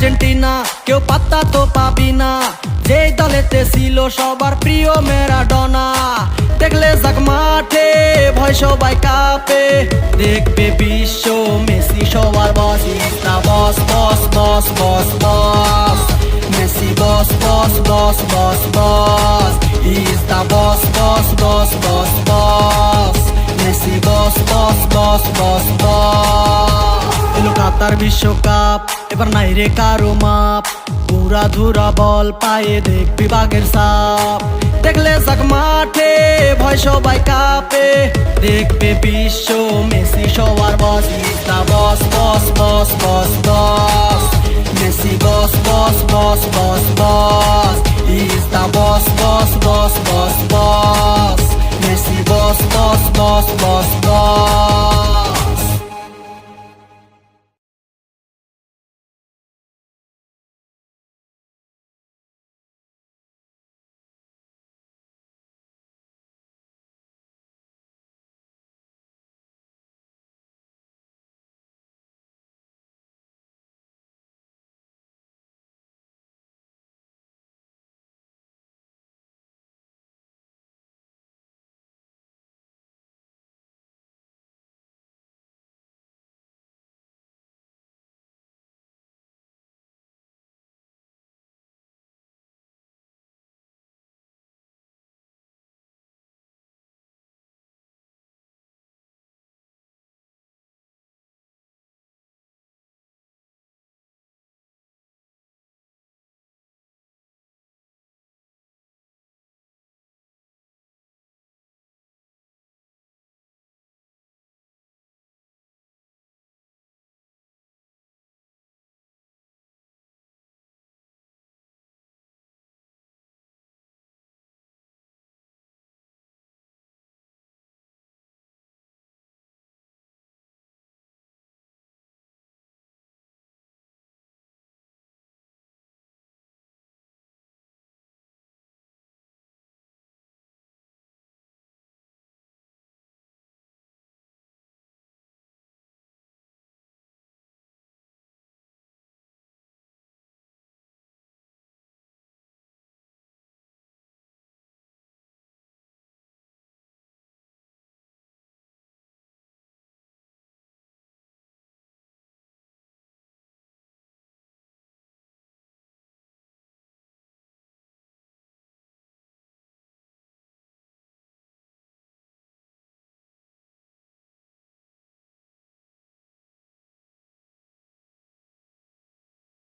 Argentina কেউ পাত্তা তো পাবি না, যেই দলেতে ছিল সবার প্রিয় ম্যারাডোনা। দেখলে যাক মাঠে ভয় সবাই কাঁপে, দেখবে বিশ্ব মেসি সবার boss. Is the boss boss boss boss boss, Messi boss boss boss boss boss. Is the boss boss boss boss boss, Messi boss boss boss boss boss. এলো কাতার বিশ্বকাপ, এবার নাই রে কারো মাপ, পুরা ধুরা বল পায়ে দেখবি বাঘের সাপ। দেখলে যাক মাঠে ভয় সবাই কাঁপে, দেখবে বিশ্ব মেসি সবার boss. Is the boss boss boss boss boss, Messi boss boss boss boss boss. Is the boss boss boss boss boss, Messi boss boss boss boss boss.